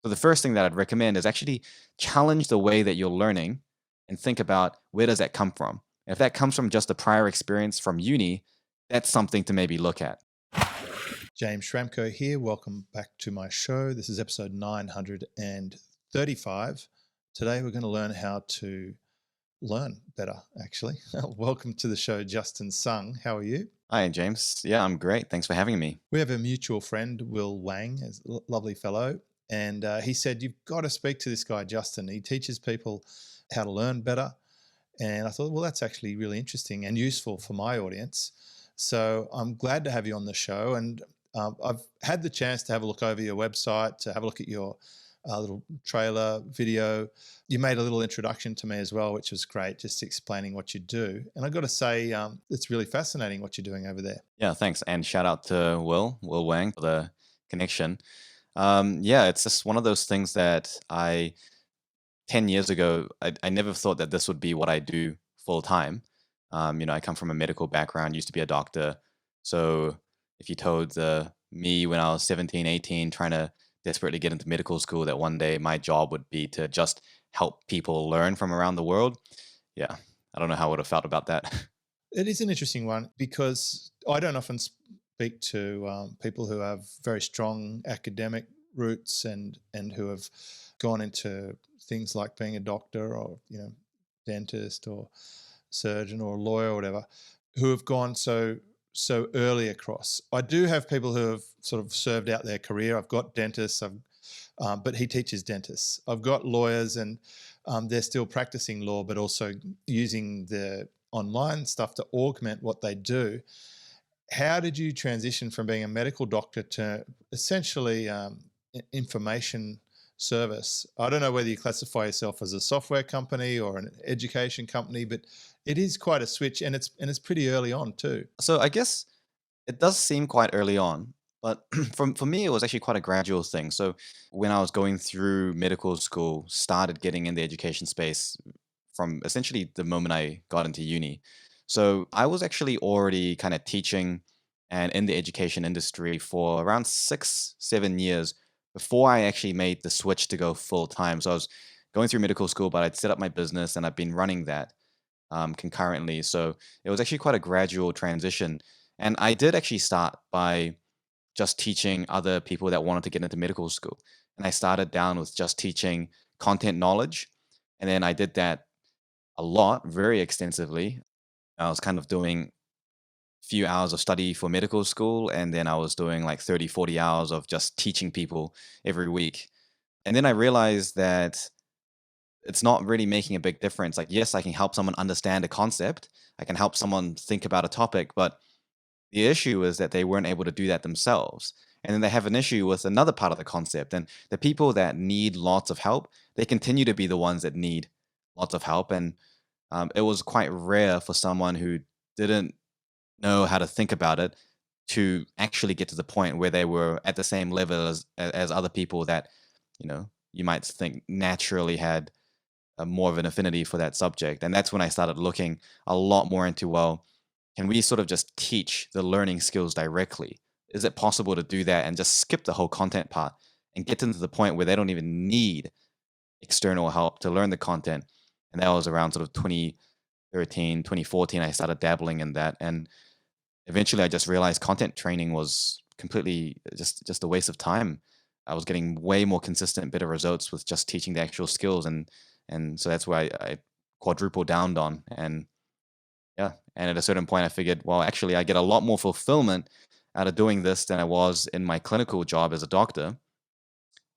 So the first thing that I'd recommend is actually challenge the way that you're learning and think about where does that come from? And if that comes from just a prior experience from uni, that's something to maybe look at. James Schramko here. Welcome back to my show. This is episode 935. Today we're going to learn how to learn better, actually. Welcome to the show, Justin Sung. How are you? Hi, James. Yeah, I'm great. Thanks for having me. We have a mutual friend, Will Wang, a lovely fellow. And he said, you've got to speak to this guy, Justin. He teaches people how to learn better. And I thought, well, that's actually really interesting and useful for my audience. So I'm glad to have you on the show. And I've had the chance to have a look over your website, to have a look at your little trailer video. You made a little introduction to me as well, which was great, just explaining what you do. And I've got to say, it's really fascinating what you're doing over there. Yeah, thanks. And shout out to Will Wang for the connection. Yeah, it's just one of those things that 10 years ago, I never thought that this would be what I do full time. I come from a medical background, used to be a doctor. So if you told me when I was 17, 18, trying to desperately get into medical school, that one day my job would be to just help people learn from around the world, yeah, I don't know how I would have felt about that. It is an interesting one because I don't often speak to people who have very strong academic roots and who have gone into things like being a doctor or dentist or surgeon or lawyer or whatever, who have gone so early across. I do have people who have sort of served out their career. I've got dentists, but he teaches dentists. I've got lawyers, and they're still practicing law, but also using the online stuff to augment what they do. How did you transition from being a medical doctor to essentially information service? I don't know whether you classify yourself as a software company or an education company, but it is quite a switch, and it's pretty early on too. So I guess it does seem quite early on, but for me, it was actually quite a gradual thing. So when I was going through medical school, started getting in the education space from essentially the moment I got into uni. So I was actually already kind of teaching and in the education industry for around 6, 7 years before I actually made the switch to go full time. So I was going through medical school, but I'd set up my business and I've been running that concurrently. So it was actually quite a gradual transition. And I did actually start by just teaching other people that wanted to get into medical school. And I started down with just teaching content knowledge. And then I did that a lot, very extensively. I was kind of doing a few hours of study for medical school. And then I was doing like 30, 40 hours of just teaching people every week. And then I realized that it's not really making a big difference. Like, yes, I can help someone understand a concept, I can help someone think about a topic, but the issue is that they weren't able to do that themselves. And then they have an issue with another part of the concept. And the people that need lots of help, they continue to be the ones that need lots of help. And it was quite rare for someone who didn't know how to think about it to actually get to the point where they were at the same level as other people that, you might think naturally had more of an affinity for that subject. And that's when I started looking a lot more into, well, can we sort of just teach the learning skills directly? Is it possible to do that and just skip the whole content part and get them to the point where they don't even need external help to learn the content? And that was around sort of 2013, 2014. I started dabbling in that. And eventually I just realized content training was completely just a waste of time. I was getting way more consistent, better results with just teaching the actual skills. And so that's why I quadrupled down on. And yeah, and at a certain point, I figured, well, actually, I get a lot more fulfillment out of doing this than I was in my clinical job as a doctor.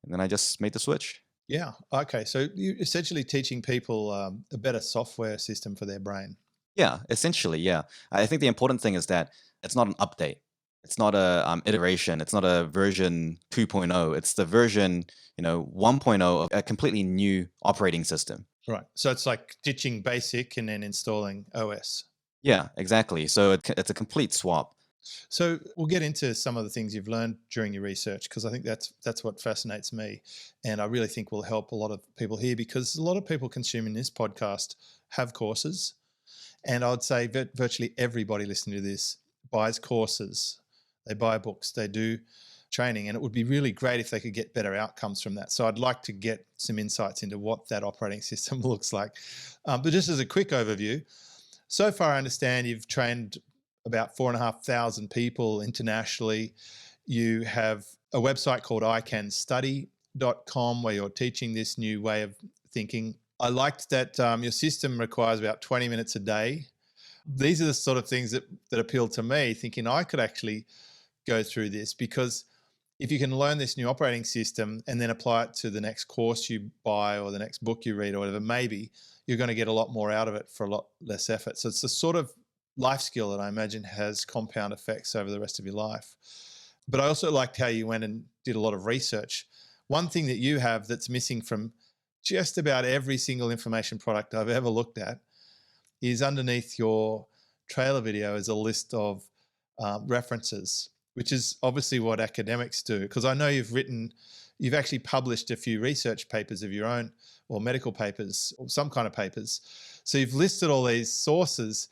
And then I just made the switch. Yeah. Okay. So you're essentially teaching people a better software system for their brain. Yeah, essentially, yeah. I think the important thing is that it's not an update. It's not a iteration. It's not a version 2.0. It's the version, 1.0 of a completely new operating system. Right. So it's like ditching basic and then installing OS. Yeah, exactly. So it's a complete swap. So we'll get into some of the things you've learned during your research, because I think that's what fascinates me, and I really think will help a lot of people here, because a lot of people consuming this podcast have courses, and I would say virtually everybody listening to this buys courses. They buy books. They do training, and it would be really great if they could get better outcomes from that. So I'd like to get some insights into what that operating system looks like. But just as a quick overview, so far I understand you've trained about 4,500 people internationally. You have a website called icanstudy.com where you're teaching this new way of thinking. I liked that your system requires about 20 minutes a day. These are the sort of things that appeal to me, thinking I could actually go through this, because if you can learn this new operating system and then apply it to the next course you buy or the next book you read or whatever, maybe you're going to get a lot more out of it for a lot less effort. So it's the sort of life skill that I imagine has compound effects over the rest of your life. But I also liked how you went and did a lot of research. One thing that you have that's missing from just about every single information product I've ever looked at is underneath your trailer video is a list of references, which is obviously what academics do. Because I know you've actually published a few research papers of your own, or medical papers, or some kind of papers. So you've listed all these sources.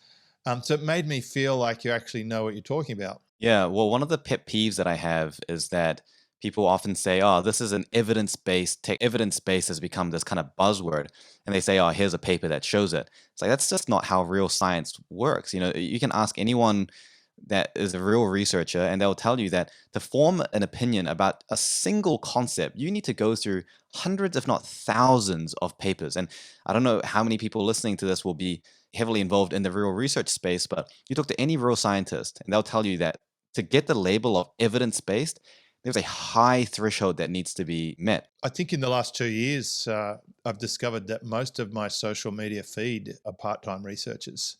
So it made me feel like you actually know what you're talking about. Yeah, well, one of the pet peeves that I have is that people often say, "Oh, this is an evidence-based tech." Evidence-based has become this kind of buzzword, and they say, "Oh, here's a paper that shows it." It's like that's just not how real science works. You can ask anyone that is a real researcher, and they'll tell you that to form an opinion about a single concept, you need to go through hundreds, if not thousands, of papers. And I don't know how many people listening to this will be heavily involved in the real research space, but you talk to any real scientist, and they'll tell you that to get the label of evidence based, there's a high threshold that needs to be met. I think in the last 2 years, I've discovered that most of my social media feed are part-time researchers.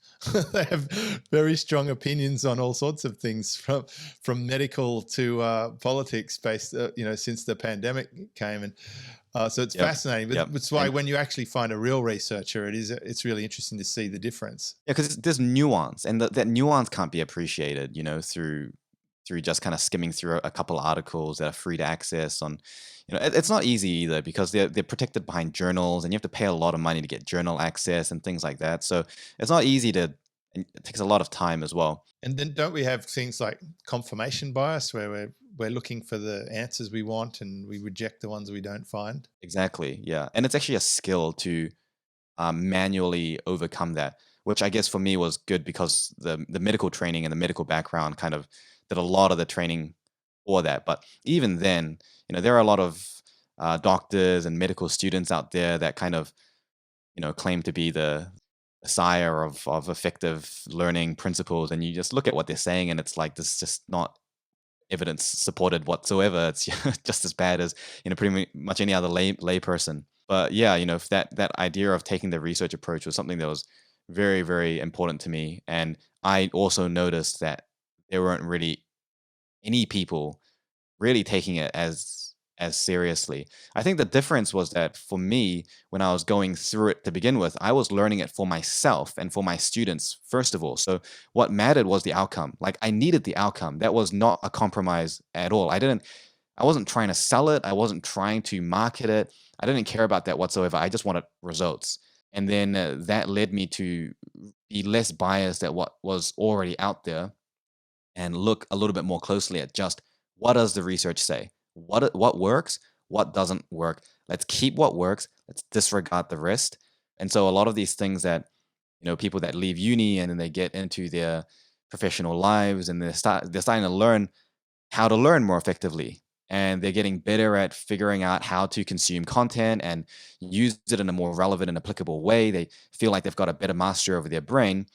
They have very strong opinions on all sorts of things, from medical to politics, based since the pandemic came, and so it's Yep. fascinating. Yep. But it's why And when you actually find a real researcher, it's really interesting to see the difference. yeah, because there's nuance, and that nuance can't be appreciated, through just kind of skimming through a couple articles that are free to access on. It's not easy either because they're protected behind journals, and you have to pay a lot of money to get journal access and things like that. So it's not easy and it takes a lot of time as well. And then don't we have things like confirmation bias, where we're looking for the answers we want and we reject the ones we don't find? Exactly, yeah, and it's actually a skill to manually overcome that, which I guess for me was good because the medical training and the medical background kind of did a lot of the training for that. But even then, there are a lot of doctors and medical students out there that kind of claim to be the sire of effective learning principles, and you just look at what they're saying, and it's like this is just not evidence supported whatsoever. It's just as bad as pretty much any other lay person. But yeah, if that idea of taking the research approach was something that was very, very important to me. And I also noticed that there weren't really any people really taking it as seriously. I think the difference was that for me, when I was going through it to begin with, I was learning it for myself and for my students first of all. So what mattered was the outcome. Like I needed the outcome. That was not a compromise at all. I wasn't trying to sell it. I wasn't trying to market it. I didn't care about that whatsoever. I just wanted results. And then that led me to be less biased at what was already out there and look a little bit more closely at just what does the research say? What works? What doesn't work? Let's keep what works. Let's disregard the rest. And so a lot of these things that people that leave uni and then they get into their professional lives and they're starting to learn how to learn more effectively. And they're getting better at figuring out how to consume content and use it in a more relevant and applicable way. They feel like they've got a better mastery over their brain.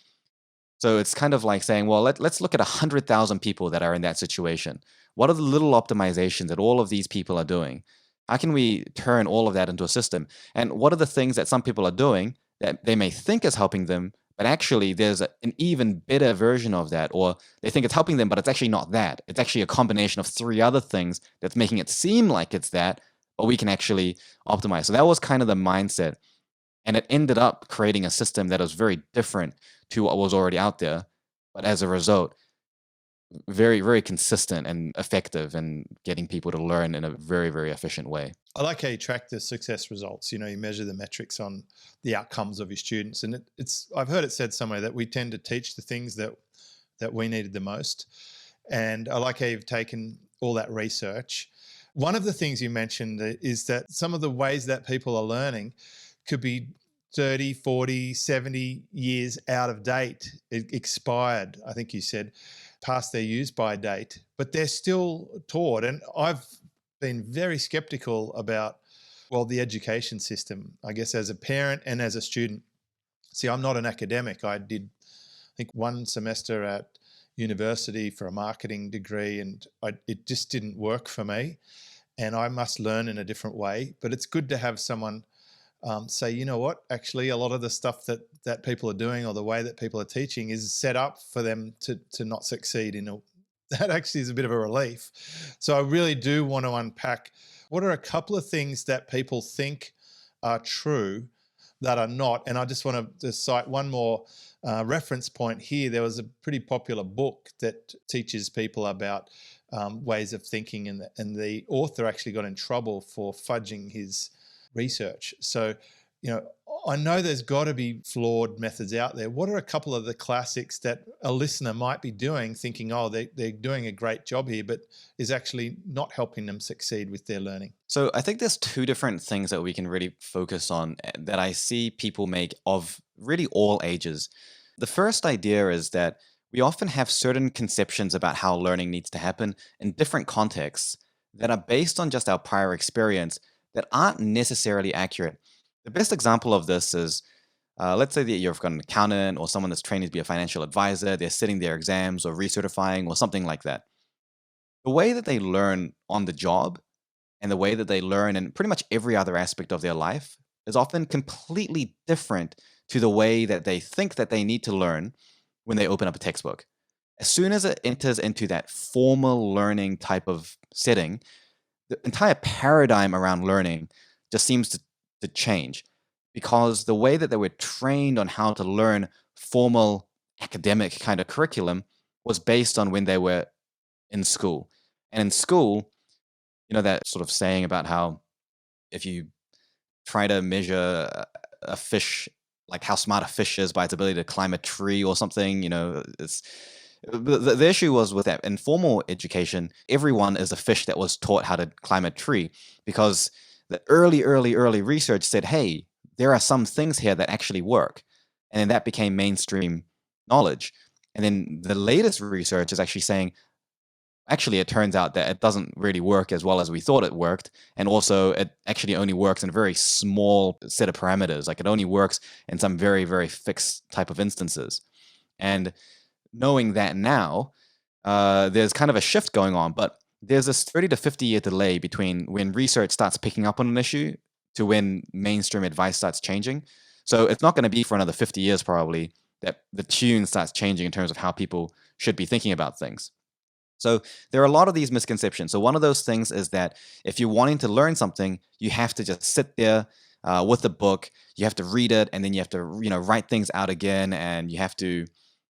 So it's kind of like saying, well, let's look at 100,000 people that are in that situation. What are the little optimizations that all of these people are doing? How can we turn all of that into a system? And what are the things that some people are doing that they may think is helping them, but actually there's an even better version of that, or they think it's helping them, but it's actually not that. It's actually a combination of three other things that's making it seem like it's that, but we can actually optimize. So that was kind of the mindset. And it ended up creating a system that was very different to what was already out there. But as a result, very, very consistent and effective in getting people to learn in a very, very efficient way. I like how you track the success results. You measure the metrics on the outcomes of your students, and it's. I've heard it said somewhere that we tend to teach the things that we needed the most. And I like how you've taken all that research. One of the things you mentioned is that some of the ways that people are learning could be 30, 40, 70 years out of date, expired, I think you said, past their use by date, but they're still taught. And I've been very skeptical about, well, the education system, I guess, as a parent and as a student. See, I'm not an academic. I did, I think, one semester at university for a marketing degree, and it just didn't work for me. And I must learn in a different way. But it's good to have someone say, you know what, actually, a lot of the stuff that people are doing or the way that people are teaching is set up for them to not succeed in a, that actually is a bit of a relief. So I really do want to unpack what are a couple of things that people think are true that are not. And I just want to cite one more reference point here. There was a pretty popular book that teaches people about ways of thinking, and the author actually got in trouble for fudging his research. So, I know there's got to be flawed methods out there. What are a couple of the classics that a listener might be doing, thinking, oh, they're doing a great job here, but is actually not helping them succeed with their learning? So I think there's two different things that we can really focus on that I see people make of really all ages. The first idea is that we often have certain conceptions about how learning needs to happen in different contexts that are based on just our prior experience that aren't necessarily accurate. The best example of this is, let's say that you've got an accountant or someone that's trained to be a financial advisor, they're sitting their exams or recertifying or something like that. The way that they learn on the job and the way that they learn in pretty much every other aspect of their life is often completely different to the way that they think that they need to learn when they open up a textbook. As soon as it enters into that formal learning type of setting, the entire paradigm around learning just seems to change because the way that they were trained on how to learn formal academic kind of curriculum was based on when they were in school. And in school, that sort of saying about how if you try to measure a fish, like how smart a fish is by its ability to climb a tree or something, it's the issue was with that in formal education, everyone is a fish that was taught how to climb a tree because the early research said, hey, there are some things here that actually work. And then that became mainstream knowledge. And then the latest research is actually saying, actually, it turns out that it doesn't really work as well as we thought it worked. And also, it actually only works in a very small set of parameters. Like it only works in some very, very fixed type of instances. And knowing that now, there's kind of a shift going on. But there's this 30 to 50-year delay between when research starts picking up on an issue to when mainstream advice starts changing. So it's not going to be for another 50 years probably that the tune starts changing in terms of how people should be thinking about things. So there are a lot of these misconceptions. So one of those things is that if you're wanting to learn something, you have to just sit there with the book. You have to read it, and then you have to write things out again, and you have to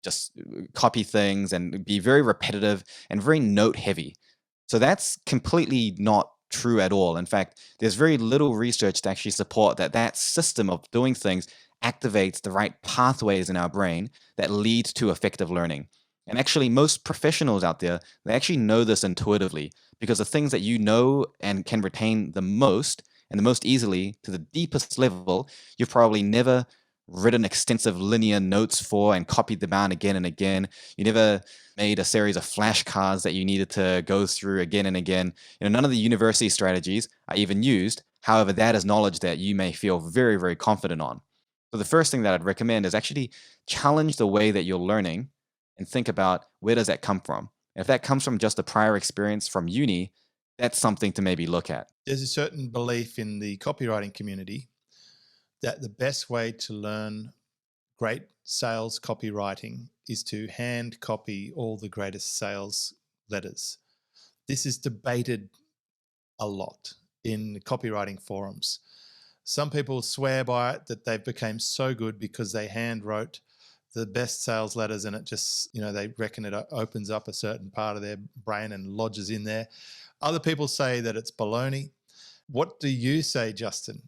just copy things and be very repetitive and very note heavy. So that's completely not true at all. In fact, there's very little research to actually support that system of doing things activates the right pathways in our brain that lead to effective learning. And actually, most professionals out there, they actually know this intuitively because the things that you know and can retain the most and the most easily to the deepest level, you've probably never written extensive linear notes for and copied them out again and again. You never made a series of flashcards that you needed to go through again and again. None of the university strategies are even used. However, that is knowledge that you may feel very, very confident on. So the first thing that I'd recommend is actually challenge the way that you're learning and think about where does that come from? If that comes from just a prior experience from uni, that's something to maybe look at. There's a certain belief in the copywriting community that the best way to learn great sales copywriting is to hand copy all the greatest sales letters. This is debated a lot in copywriting forums. Some people swear by it that they've become so good because they hand wrote the best sales letters, and it just, they reckon it opens up a certain part of their brain and lodges in there. Other people say that it's baloney. What do you say, Justin?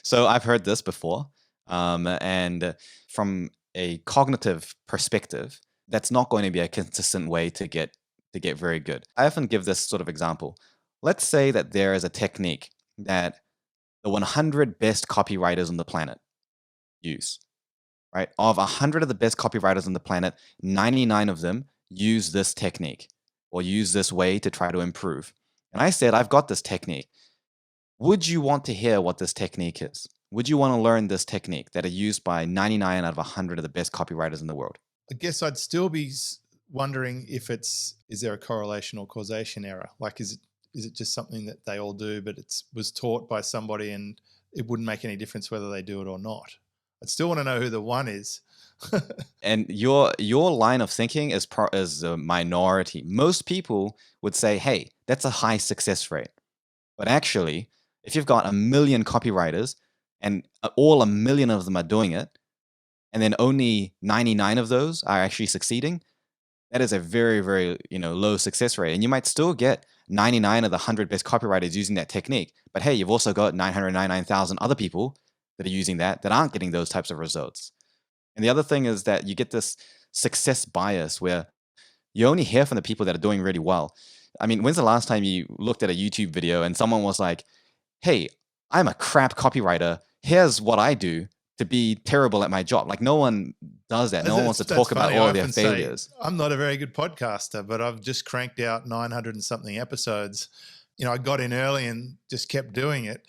So I've heard this before. And from a cognitive perspective, that's not going to be a consistent way to get to get very good. I often give this sort of example. Let's say that there is a technique that the 100 best copywriters on the planet use, right? Of 100 of the best copywriters on the planet, 99 of them use this technique or use this way to try to improve. And I said, I've got this technique. Would you want to hear what this technique is? Would you want to learn this technique that are used by 99 out of 100 of the best copywriters in the world? I guess I'd still be wondering if is there a correlation or causation error? Like, is it just something that they all do, but it was taught by somebody and it wouldn't make any difference whether they do it or not? I'd still want to know who the one is. And your line of thinking is a minority. Most people would say, "Hey, that's a high success rate." But actually, if you've got a million copywriters and all a million of them are doing it, and then only 99 of those are actually succeeding, that is a very, very, low success rate. And you might still get 99 of the 100 best copywriters using that technique. But hey, you've also got 999,000 other people that are using that aren't getting those types of results. And the other thing is that you get this success bias where you only hear from the people that are doing really well. I mean, when's the last time you looked at a YouTube video and someone was like, "Hey, I'm a crap copywriter. Here's what I do to be terrible at my job." Like, no one does that. No one wants to That's talk about funny. all I of their often say, failures. I'm not a very good podcaster, but I've just cranked out 900 and something episodes. I got in early and just kept doing it.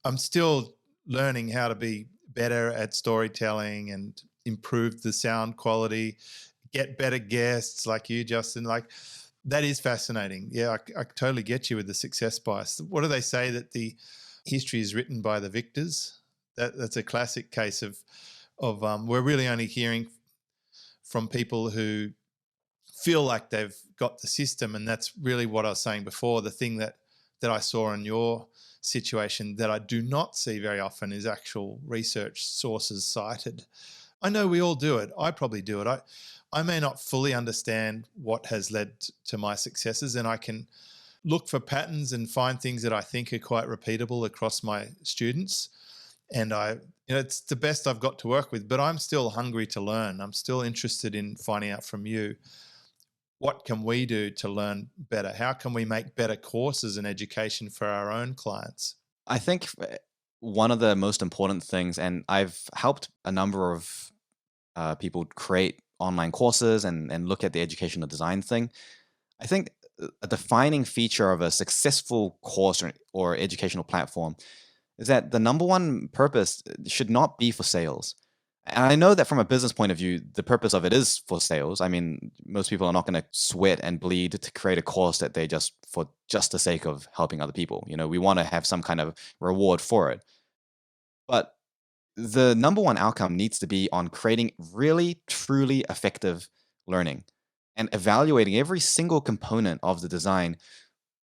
I'm still learning how to be better at storytelling and improve the sound quality, get better guests like you, Justin. Like, that is fascinating. Yeah, I totally get you with the success bias. What do they say, that the history is written by the victors? That's a classic case of we're really only hearing from people who feel like they've got the system, and that's really what I was saying before. The thing that I saw in your situation that I do not see very often is actual research sources cited. I know we all do it. I probably do it. I may not fully understand what has led to my successes, and I can look for patterns and find things that I think are quite repeatable across my students. And it's the best I've got to work with, but I'm still hungry to learn. I'm still interested in finding out from you, what can we do to learn better? How can we make better courses and education for our own clients? I think one of the most important things, and I've helped a number of people create online courses and look at the educational design thing. I think a defining feature of a successful course or educational platform is that the number one purpose should not be for sales. And I know that from a business point of view, the purpose of it is for sales. I mean, most people are not going to sweat and bleed to create a course that they just for just the sake of helping other people. We want to have some kind of reward for it. But the number one outcome needs to be on creating really, truly effective learning and evaluating every single component of the design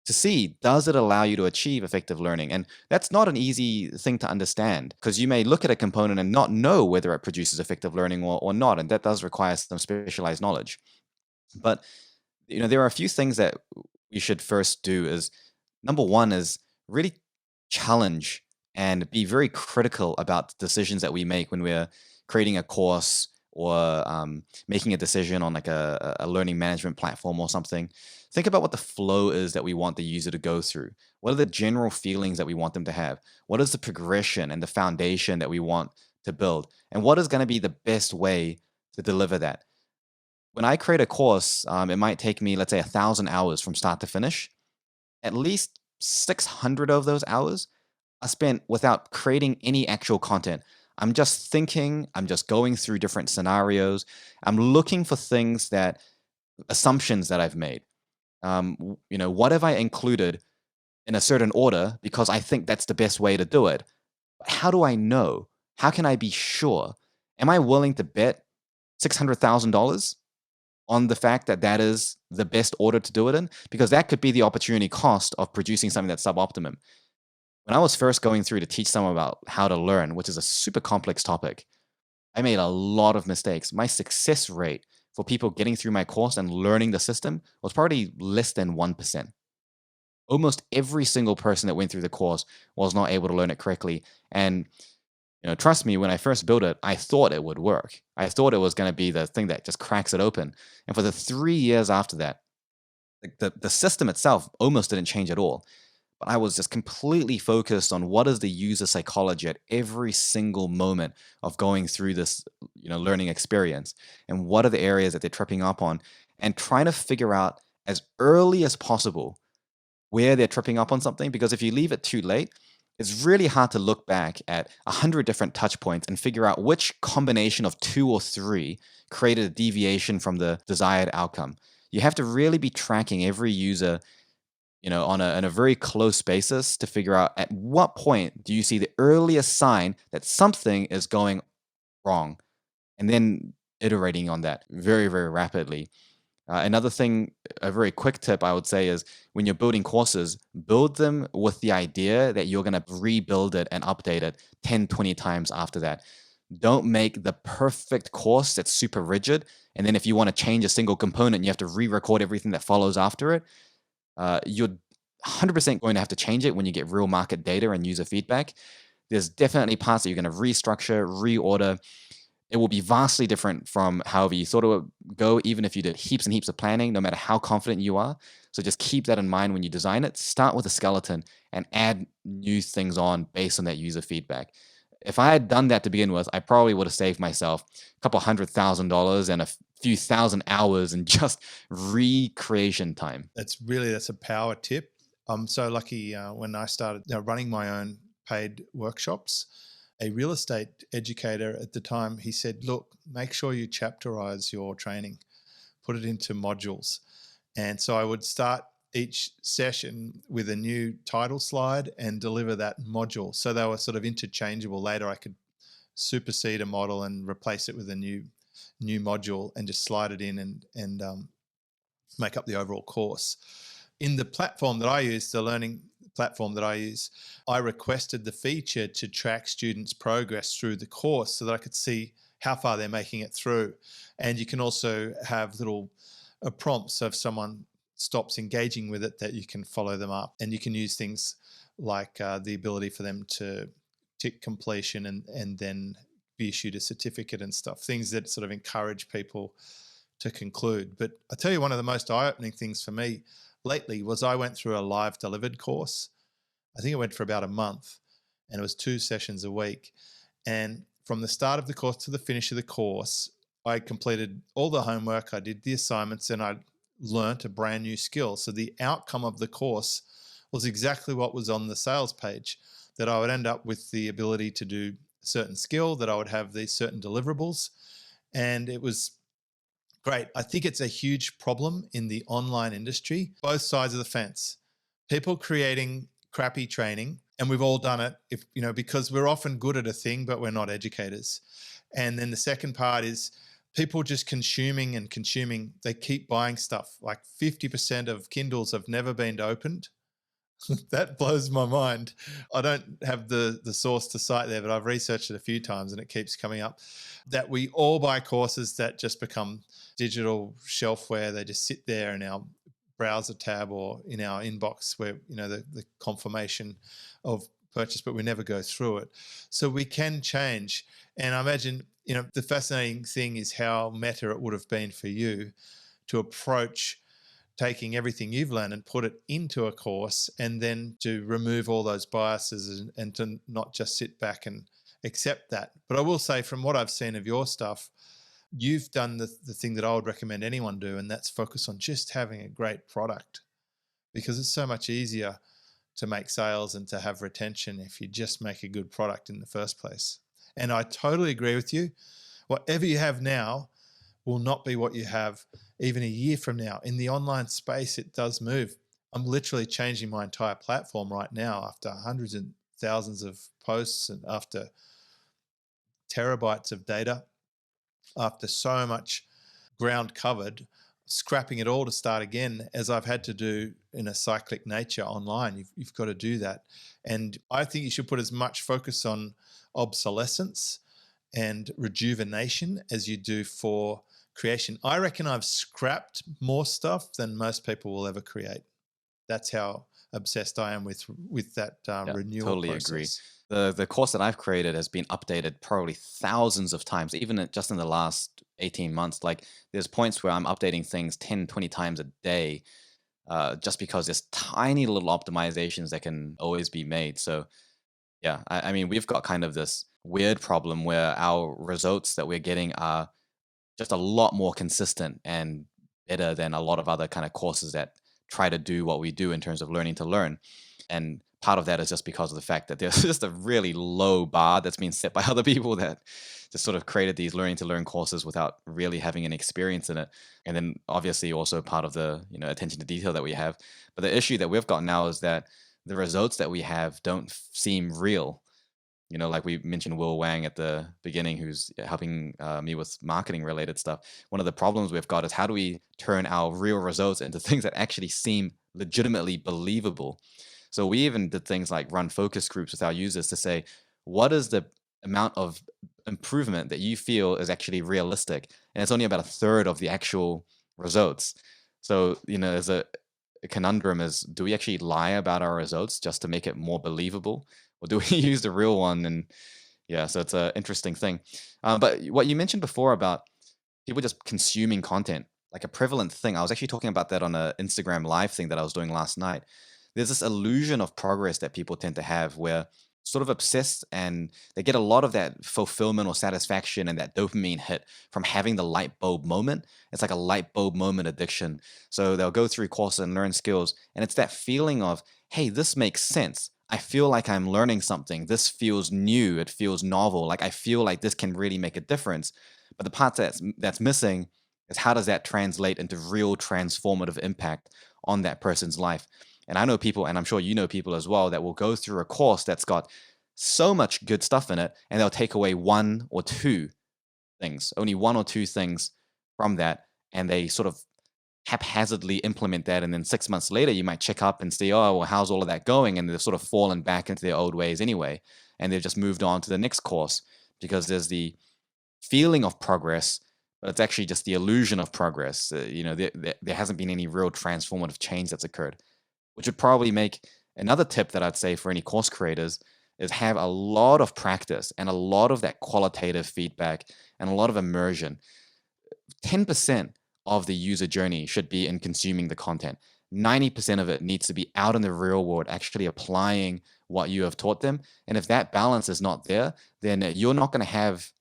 to see, does it allow you to achieve effective learning? And that's not an easy thing to understand, because you may look at a component and not know whether it produces effective learning or not. And that does require some specialized knowledge. But there are a few things that we should first do. Is number one is really challenge and be very critical about the decisions that we make when we're creating a course or making a decision on like a learning management platform or something. Think about what the flow is that we want the user to go through. What are the general feelings that we want them to have? What is the progression and the foundation that we want to build? And what is going to be the best way to deliver that? When I create a course, it might take me, let's say, 1,000 hours from start to finish. At least 600 of those hours are spent without creating any actual content. I'm just thinking, I'm just going through different scenarios. I'm looking for things assumptions that I've made. What have I included in a certain order because I think that's the best way to do it? How do I know? How can I be sure? Am I willing to bet $600,000 on the fact that that is the best order to do it in? Because that could be the opportunity cost of producing something that's suboptimum. When I was first going through to teach someone about how to learn, which is a super complex topic, I made a lot of mistakes. My success rate for people getting through my course and learning the system was probably less than 1%. Almost every single person that went through the course was not able to learn it correctly. And trust me, when I first built it, I thought it would work. I thought it was going to be the thing that just cracks it open. And for the 3 years after that, Like the system itself almost didn't change at all. But I was just completely focused on what is the user psychology at every single moment of going through this, learning experience, and what are the areas that they're tripping up on, and trying to figure out as early as possible where they're tripping up on something. Because if you leave it too late, it's really hard to look back at 100 different touch points and figure out which combination of two or three created a deviation from the desired outcome. You have to really be tracking every user, on a very close basis to figure out at what point do you see the earliest sign that something is going wrong, and then iterating on that very, very rapidly. Another thing, a very quick tip I would say is when you're building courses, build them with the idea that you're going to rebuild it and update it 10, 20 times after that. Don't make the perfect course that's super rigid. And then if you want to change a single component, you have to re record everything that follows after it. You're 100% going to have to change it when you get real market data and user feedback. There's definitely parts that you're going to restructure, reorder. It will be vastly different from however you thought it would go, even if you did heaps and heaps of planning, no matter how confident you are. So just keep that in mind when you design it. Start with a skeleton and add new things on based on that user feedback. If I had done that to begin with, I probably would have saved myself a couple $100,000 and a few thousand hours in just recreation time. That's a power tip. I'm so lucky when I started running my own paid workshops. A real estate educator at the time, he said, look, make sure you chapterize your training, put it into modules. And so I would start each session with a new title slide and deliver that module. So they were sort of interchangeable. Later, I could supersede a model and replace it with a new module and just slide it in and make up the overall course. In the platform that I use, the learning platform that I use, I requested the feature to track students' progress through the course so that I could see how far they're making it through. And you can also have little prompts. So if someone stops engaging with it, that you can follow them up. And you can use things like the ability for them to tick completion and then be issued a certificate and stuff, things that sort of encourage people to conclude. But I tell you, one of the most eye-opening things for me lately was I went through a live delivered course. I think it went for about a month, and it was 2 sessions a week. And from the start of the course to the finish of the course, I completed all the homework, I did the assignments, and I learnt a brand new skill. So the outcome of the course was exactly what was on the sales page, that I would end up with the ability to do a certain skill, that I would have these certain deliverables. And it was great. I think it's a huge problem in the online industry, both sides of the fence. People creating crappy training, and we've all done it, because we're often good at a thing, but we're not educators. And then the second part is people just consuming and consuming. They keep buying stuff. Like 50% of Kindles have never been opened. That blows my mind. I don't have the source to cite there, but I've researched it a few times and it keeps coming up that we all buy courses that just become digital shelfware. They just sit there in our browser tab or in our inbox where, the confirmation of purchase, but we never go through it. So we can change. And I imagine, the fascinating thing is how meta it would have been for you to approach taking everything you've learned and put it into a course, and then to remove all those biases and to not just sit back and accept that. But I will say, from what I've seen of your stuff, you've done the thing that I would recommend anyone do, and that's focus on just having a great product, because it's so much easier to make sales and to have retention if you just make a good product in the first place. And I totally agree with you. Whatever you have now will not be what you have even a year from now. In the online space, it does move. I'm literally changing my entire platform right now after hundreds and thousands of posts and after terabytes of data, after so much ground covered, scrapping it all to start again, as I've had to do in a cyclic nature online. You've got to do that. And I think you should put as much focus on obsolescence and rejuvenation as you do for creation. I reckon I've scrapped more stuff than most people will ever create. That's how obsessed I am with that Yeah, renewal totally agree. process. The course that I've created has been updated probably thousands of times, even just in the last 18 months. Like there's points where I'm updating things 10, 20 times a day. just because there's tiny little optimizations that can always be made. So yeah, I mean, we've got kind of this weird problem where our results that we're getting are just a lot more consistent and better than a lot of other kind of courses that try to do what we do in terms of learning to learn. And part of that is just because of the fact that there's just a really low bar that's been set by other people that just sort of created these learning to learn courses without really having an experience in it. And then obviously also part of the, attention to detail that we have. But the issue that we've got now is that the results that we have don't seem real. Like we mentioned Will Wang at the beginning, who's helping me with marketing related stuff. One of the problems we've got is how do we turn our real results into things that actually seem legitimately believable? So we even did things like run focus groups with our users to say, what is the amount of improvement that you feel is actually realistic? And it's only about a third of the actual results. So, there's a conundrum is, do we actually lie about our results just to make it more believable? Or do we use the real one? And yeah, so it's an interesting thing. But what you mentioned before about people just consuming content, like a prevalent thing, I was actually talking about that on a Instagram live thing that I was doing last night. There's this illusion of progress that people tend to have where sort of obsessed and they get a lot of that fulfillment or satisfaction and that dopamine hit from having the light bulb moment. It's like a light bulb moment addiction. So they'll go through courses and learn skills, and it's that feeling of, hey, this makes sense. I feel like I'm learning something. This feels new. It feels novel. Like I feel like this can really make a difference. But the part that's missing is how does that translate into real transformative impact on that person's life? And I know people, and I'm sure you know people as well, that will go through a course that's got so much good stuff in it, and they'll take away one or two things, only one or two things from that, and they sort of haphazardly implement that. And then 6 months later, you might check up and see, oh, well, how's all of that going? And they've sort of fallen back into their old ways anyway. And they've just moved on to the next course because there's the feeling of progress, but it's actually just the illusion of progress. There hasn't been any real transformative change that's occurred, which would probably make another tip that I'd say for any course creators is have a lot of practice and a lot of that qualitative feedback and a lot of immersion. 10% of the user journey should be in consuming the content. 90% of it needs to be out in the real world, actually applying what you have taught them. And if that balance is not there, then you're not going to have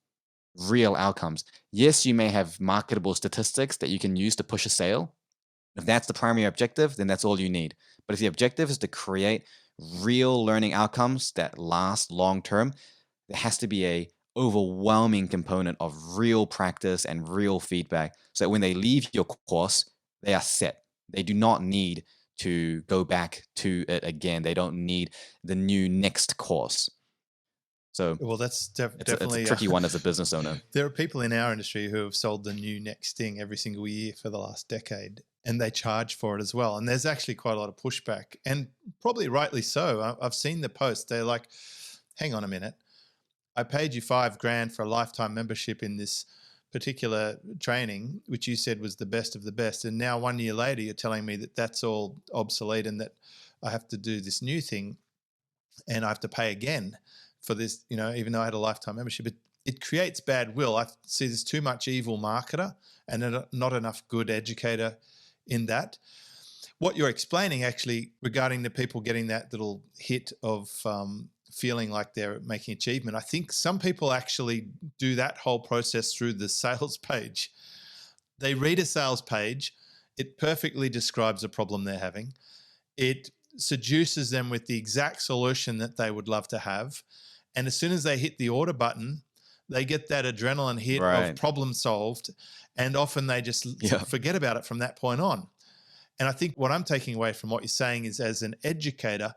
real outcomes. Yes, you may have marketable statistics that you can use to push a sale. If that's the primary objective, then that's all you need. But if the objective is to create real learning outcomes that last long term, there has to be a overwhelming component of real practice and real feedback so that when they leave your course, they are set. They do not need to go back to it again. They don't need the new next course. So Well, that's it's a definitely. tricky one as a business owner. There are people in our industry who have sold the new next thing every single year for the last decade, and they charge for it as well. And there's actually quite a lot of pushback, and probably rightly so. I've seen the post. They're like, "Hang on a minute, I paid you $5,000 for a lifetime membership in this particular training, which you said was the best of the best, and now 1 year later you're telling me that that's all obsolete and that I have to do this new thing and I have to pay again for this, even though I had a lifetime membership." It creates bad will. I see there's too much evil marketer and not enough good educator in that. What you're explaining actually regarding the people getting that little hit of feeling like they're making achievement, I think some people actually do that whole process through the sales page. They read a sales page, it perfectly describes the problem they're having. It seduces them with the exact solution that they would love to have. And as soon as they hit the order button, they get that adrenaline hit of Right. problem solved. And often they just Yeah. forget about it from that point on. And I think what I'm taking away from what you're saying is, as an educator,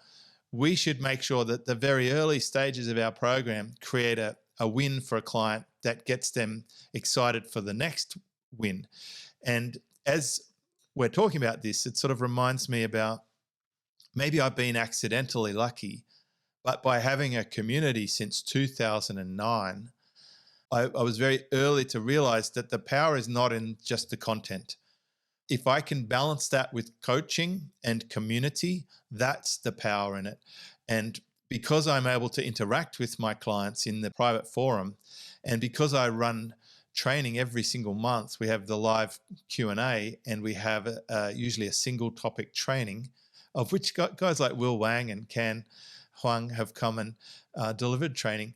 we should make sure that the very early stages of our program create a win for a client that gets them excited for the next win. And as we're talking about this, it sort of reminds me about, maybe I've been accidentally lucky, but by having a community since 2009, I was very early to realize that the power is not in just the content. If I can balance that with coaching and community, that's the power in it. And because I'm able to interact with my clients in the private forum, and because I run training every single month. We have the live Q&A, and we have usually a single topic training, of which guys like Will Wang and Ken Huang have come and delivered training.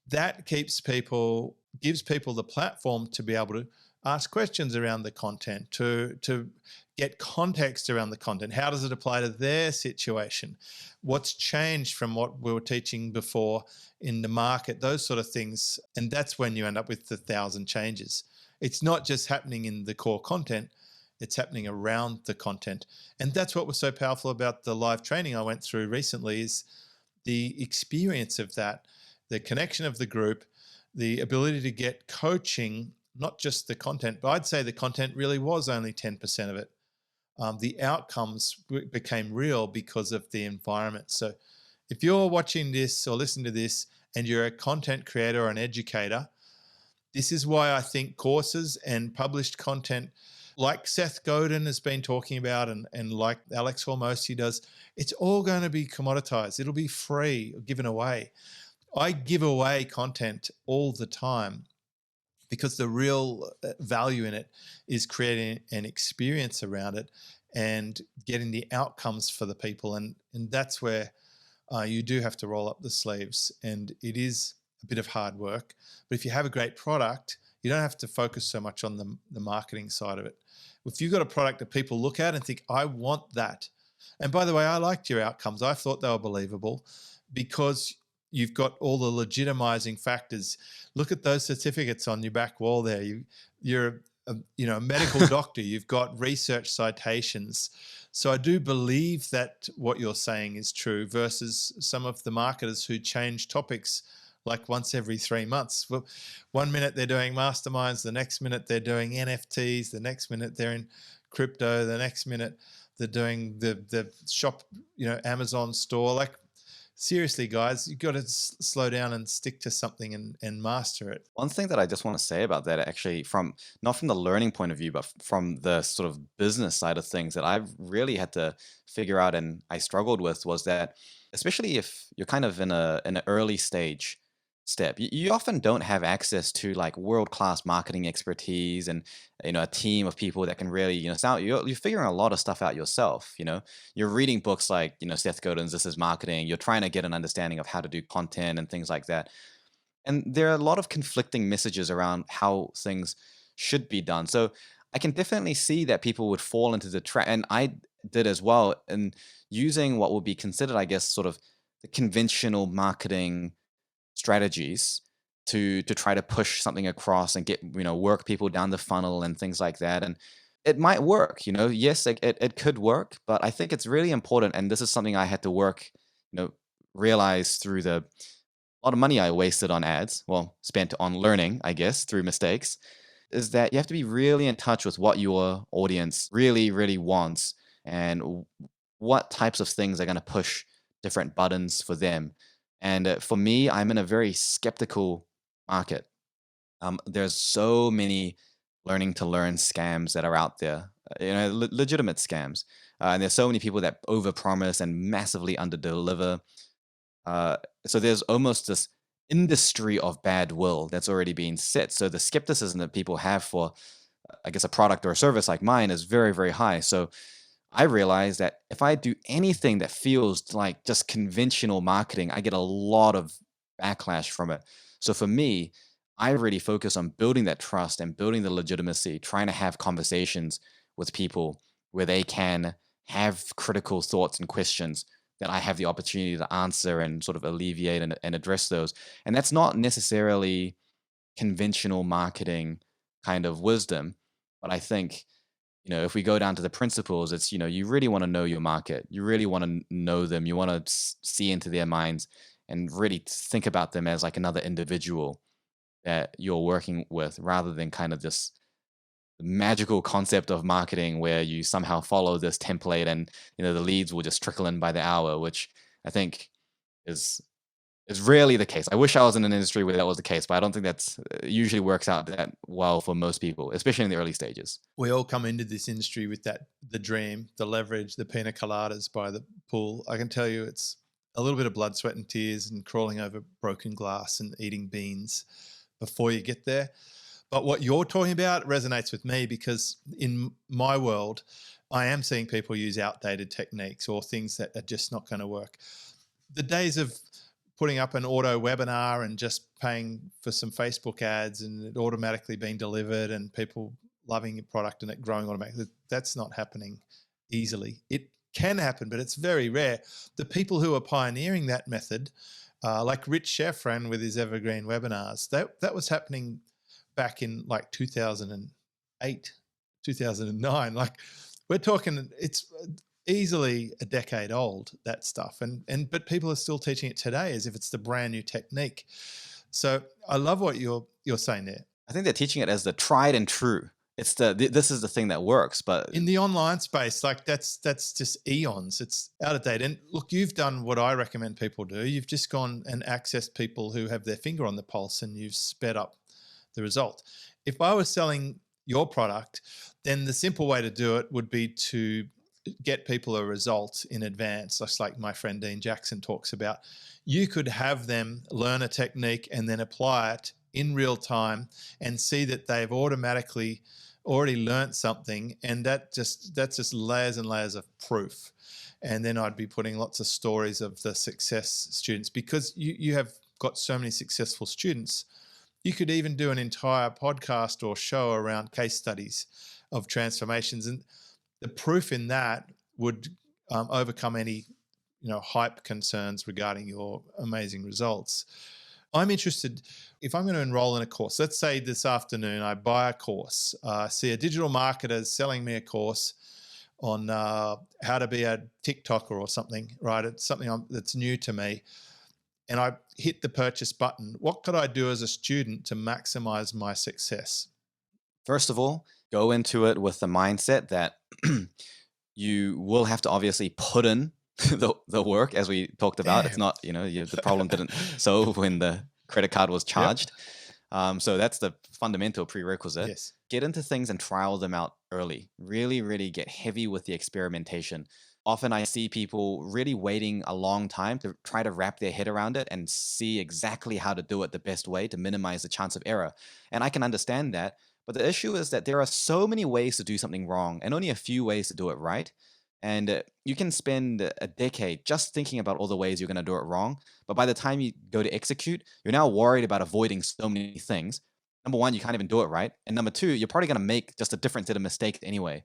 That gives people the platform to be able to ask questions around the content, to get context around the content. How does it apply to their situation? What's changed from what we were teaching before in the market? Those sort of things. And that's when you end up with the 1,000 changes. It's not just happening in the core content, it's happening around the content. And that's what was so powerful about the live training I went through recently, is the experience of that, the connection of the group, the ability to get coaching, not just the content, but I'd say the content really was only 10% of it. The outcomes became real because of the environment. So if you're watching this or listening to this and you're a content creator or an educator, this is why I think courses and published content like Seth Godin has been talking about, and like Alex Hormozi does, it's all going to be commoditized. It'll be free or given away. I give away content all the time because the real value in it is creating an experience around it and getting the outcomes for the people. And that's where you do have to roll up the sleeves, and it is a bit of hard work. But if you have a great product, you don't have to focus so much on the marketing side of it. If you've got a product that people look at and think, I want that. And by the way, I liked your outcomes. I thought they were believable because you've got all the legitimizing factors. Look at those certificates on your back wall there. You're a medical doctor. You've got research citations. So I do believe that what you're saying is true versus some of the marketers who change topics like once every 3 months. Well, 1 minute they're doing masterminds, the next minute they're doing NFTs, the next minute they're in crypto, the next minute they're doing the shop, Amazon store. Like, seriously, guys, you've got to slow down and stick to something and master it. One thing that I just want to say about that, actually, from not from the learning point of view, but from the sort of business side of things, that I've really had to figure out and I struggled with, was that, especially if you're kind of in an early stage step, you often don't have access to like world class marketing expertise and a team of people that can really sound you're figuring a lot of stuff out yourself. You're reading books like Seth Godin's This Is Marketing. You're trying to get an understanding of how to do content and things like that, and there are a lot of conflicting messages around how things should be done. So I can definitely see that people would fall into the trap, and I did as well, in using what would be considered, I guess, sort of the conventional marketing strategies to try to push something across and get work people down the funnel and things like that. And it might work. Yes, it could work, but I think it's really important, and this is something I had to work, realize through the a lot of money I wasted on ads, well, spent on learning, I guess, through mistakes, is that you have to be really in touch with what your audience really, really wants, and what types of things are going to push different buttons for them. And for me, I'm in a very skeptical market. There's so many learning to learn scams that are out there, legitimate scams. And there's so many people that overpromise and massively underdeliver. So there's almost this industry of bad will that's already been set. So the skepticism that people have for, I guess, a product or a service like mine is very, very high. So I realize that if I do anything that feels like just conventional marketing, I get a lot of backlash from it. So for me, I really focus on building that trust and building the legitimacy, trying to have conversations with people where they can have critical thoughts and questions that I have the opportunity to answer and sort of alleviate and address those. And that's not necessarily conventional marketing kind of wisdom, but I think if we go down to the principles, it's, you really want to know your market. You really want to know them. You want to see into their minds and really think about them as like another individual that you're working with, rather than kind of this magical concept of marketing where you somehow follow this template and, the leads will just trickle in by the hour, which I think is rarely the case. I wish I was in an industry where that was the case, but I don't think that's usually works out that well for most people, especially in the early stages. We all come into this industry with the dream, the leverage, the pina coladas by the pool. I can tell you it's a little bit of blood, sweat and tears and crawling over broken glass and eating beans before you get there. But what you're talking about resonates with me because in my world, I am seeing people use outdated techniques or things that are just not going to work. The days of putting up an auto webinar and just paying for some Facebook ads and it automatically being delivered and people loving your product and it growing automatically, that's not happening easily. It can happen, but it's very rare. The people who are pioneering that method, like Rich Sheffran with his evergreen webinars, that was happening back in like 2008, 2009. Like we're talking, it's easily a decade old, that stuff. But people are still teaching it today as if it's the brand new technique. So I love what you're saying there. I think they're teaching it as the tried and true. It's this is the thing that works, but In the online space, like that's just eons. It's out of date. And look, you've done what I recommend people do. You've just gone and accessed people who have their finger on the pulse and you've sped up the result. If I was selling your product, then the simple way to do it would be to get people a result in advance, just like my friend Dean Jackson talks about. You could have them learn a technique and then apply it in real time and see that they've automatically already learnt something, and that's just layers and layers of proof. And then I'd be putting lots of stories of the success students, because you have got so many successful students. You could even do an entire podcast or show around case studies of transformations, and the proof in that would overcome any hype concerns regarding your amazing results. I'm interested, if I'm going to enroll in a course, let's say this afternoon I buy a course, see a digital marketer selling me a course on how to be a TikToker or something, right? It's something that's new to me. And I hit the purchase button. What could I do as a student to maximize my success? first of all, go into it with the mindset that you will have to obviously put in the work, as we talked about. It's Damn. not, the problem didn't solve when the credit card was Yep. charged. So that's the fundamental prerequisite. Yes. Get into things and trial them out early. Really, really get heavy with the experimentation. Often I see people really waiting a long time to try to wrap their head around it and see exactly how to do it the best way to minimize the chance of error. And I can understand that. But the issue is that there are so many ways to do something wrong and only a few ways to do it right. And you can spend a decade just thinking about all the ways you're going to do it wrong. But by the time you go to execute, you're now worried about avoiding so many things. Number one, you can't even do it right. And number two, you're probably going to make just a different set of mistakes anyway.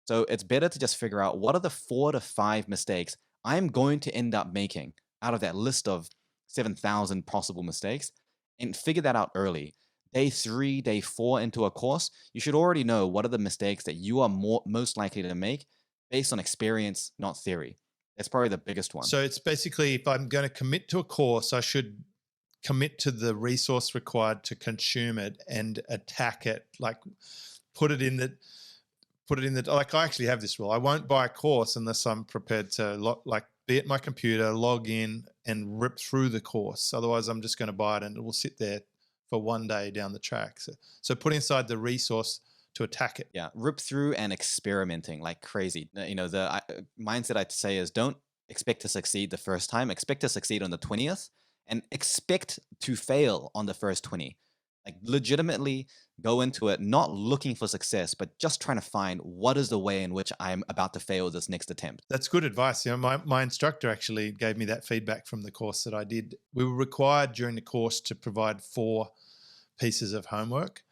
So it's better to just figure out what are the 4 to 5 mistakes I'm going to end up making out of that list of 7,000 possible mistakes, and figure that out early. Day 3, day 4 into a course, you should already know what are the mistakes that you are most likely to make based on experience, not theory. That's probably the biggest one. So it's basically, if I'm going to commit to a course, I should commit to the resource required to consume it and attack it. Like put it in the like I actually have this rule. I won't buy a course unless I'm prepared to be at my computer, log in and rip through the course. Otherwise I'm just going to buy it and it will sit there for one day down the track. So put inside the resource to attack it. Yeah, rip through and experimenting like crazy. The mindset I'd say is don't expect to succeed the first time. Expect to succeed on the 20th and expect to fail on the first 20. Like legitimately go into it not looking for success, but just trying to find what is the way in which I'm about to fail this next attempt. That's good advice. My instructor actually gave me that feedback from the course that I did. We were required during the course to provide 4 pieces of homework,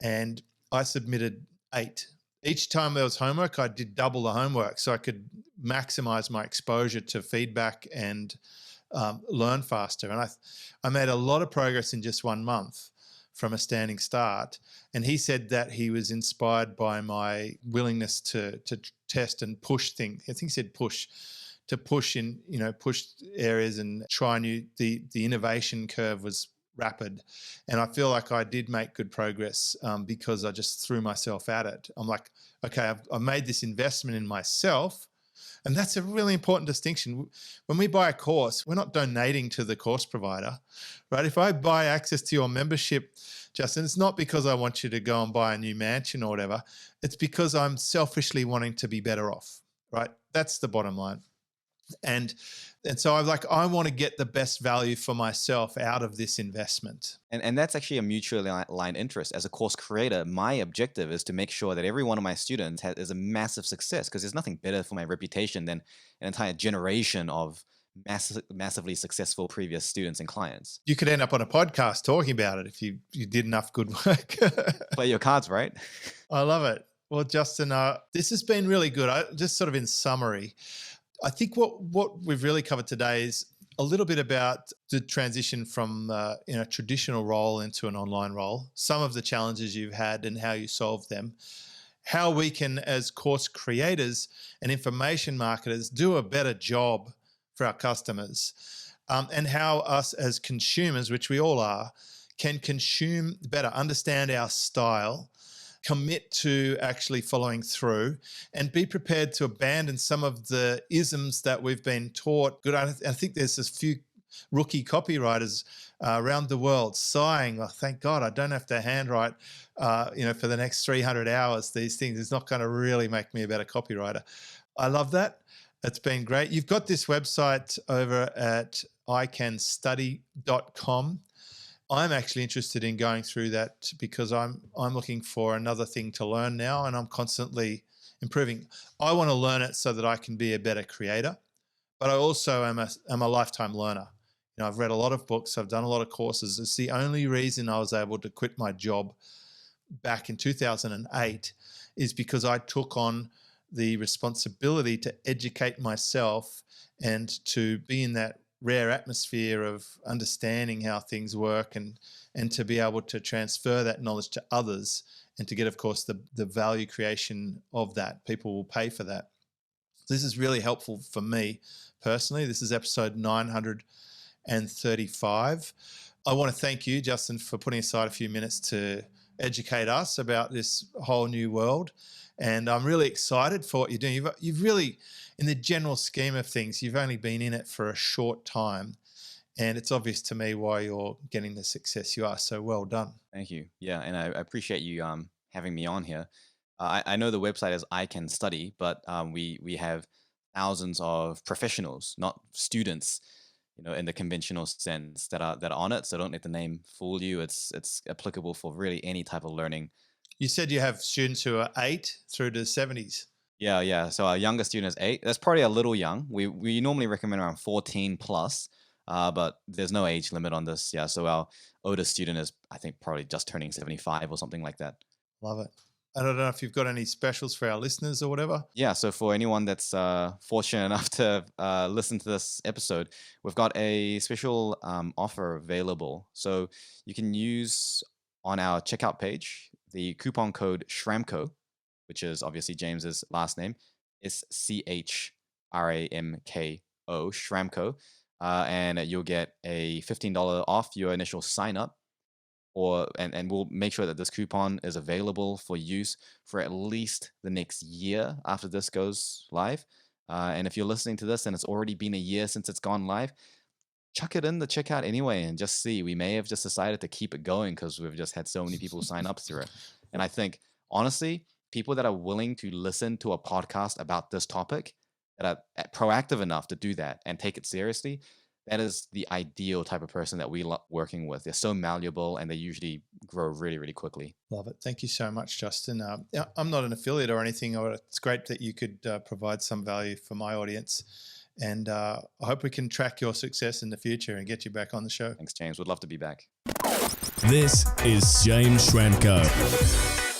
and I submitted 8. Each time there was homework, I did double the homework so I could maximize my exposure to feedback and learn faster. And I made a lot of progress in just 1 month from a standing start. And he said that he was inspired by my willingness to test and push things. I think he said push areas and try new. The innovation curve was rapid, and I feel like I did make good progress because I just threw myself at it. I'm like, okay, I've made this investment in myself. And that's a really important distinction. When we buy a course, we're not donating to the course provider, right? If I buy access to your membership, Justin, it's not because I want you to go and buy a new mansion or whatever. It's because I'm selfishly wanting to be better off, right? That's the bottom line. And and so I'm like, I want to get the best value for myself out of this investment. And that's actually a mutually aligned interest. As a course creator, my objective is to make sure that every one of my students is a massive success, because there's nothing better for my reputation than an entire generation of massively successful previous students and clients. You could end up on a podcast talking about it if you did enough good work. Play your cards right. I love it. Well, Justin, this has been really good. Just sort of in summary, I think what we've really covered today is a little bit about the transition from traditional role into an online role, some of the challenges you've had and how you solved them, how we can, as course creators and information marketers, do a better job for our customers, and how us as consumers, which we all are, can consume better, understand our style, commit to actually following through, and be prepared to abandon some of the isms that we've been taught. Good, I think there's a few rookie copywriters around the world sighing, "Oh, thank God I don't have to handwrite, for the next 300 hours. These things is not going to really make me a better copywriter." I love that. It's been great. You've got this website over at icanstudy.com. I'm actually interested in going through that because I'm looking for another thing to learn now, and I'm constantly improving. I want to learn it so that I can be a better creator, but I also am a lifetime learner. I've read a lot of books. I've done a lot of courses. It's the only reason I was able to quit my job back in 2008 is because I took on the responsibility to educate myself and to be in that rare atmosphere of understanding how things work, and to be able to transfer that knowledge to others, and to get, of course, the value creation of that. People will pay for that. This is really helpful for me personally. This is episode 935. I want to thank you, Justin, for putting aside a few minutes to educate us about this whole new world. And I'm really excited for what you're doing. You've really, in the general scheme of things, you've only been in it for a short time. And it's obvious to me why you're getting the success you are. So well done. Thank you. Yeah, and I appreciate you having me on here. I know the website is I Can Study, but we have thousands of professionals, not students, in the conventional sense, that are on it. So don't let the name fool you. It's applicable for really any type of learning. You said you have students who are 8 through to 70s. Yeah. So our youngest student is 8. That's probably a little young. We normally recommend around 14 plus, but there's no age limit on this. Yeah. So our oldest student is, I think, probably just turning 75 or something like that. Love it. I don't know if you've got any specials for our listeners or whatever. Yeah. So for anyone that's fortunate enough to listen to this episode, we've got a special offer available. So you can use on our checkout page the coupon code Schramko, which is obviously James's last name. It's CHRAMKO, Schramko. And you'll get a $15 off your initial sign up. And we'll make sure that this coupon is available for use for at least the next year after this goes live. And if you're listening to this and it's already been a year since it's gone live, chuck it in the checkout anyway and just see. We may have just decided to keep it going because we've just had so many people sign up through it. And I think, honestly, people that are willing to listen to a podcast about this topic, that are proactive enough to do that and take it seriously, that is the ideal type of person that we love working with. They're so malleable and they usually grow really, really quickly. Love it. Thank you so much, Justin. I'm not an affiliate or anything. It's great that you could provide some value for my audience. And I hope we can track your success in the future and get you back on the show. Thanks, James. Would love to be back. This is James Schramko.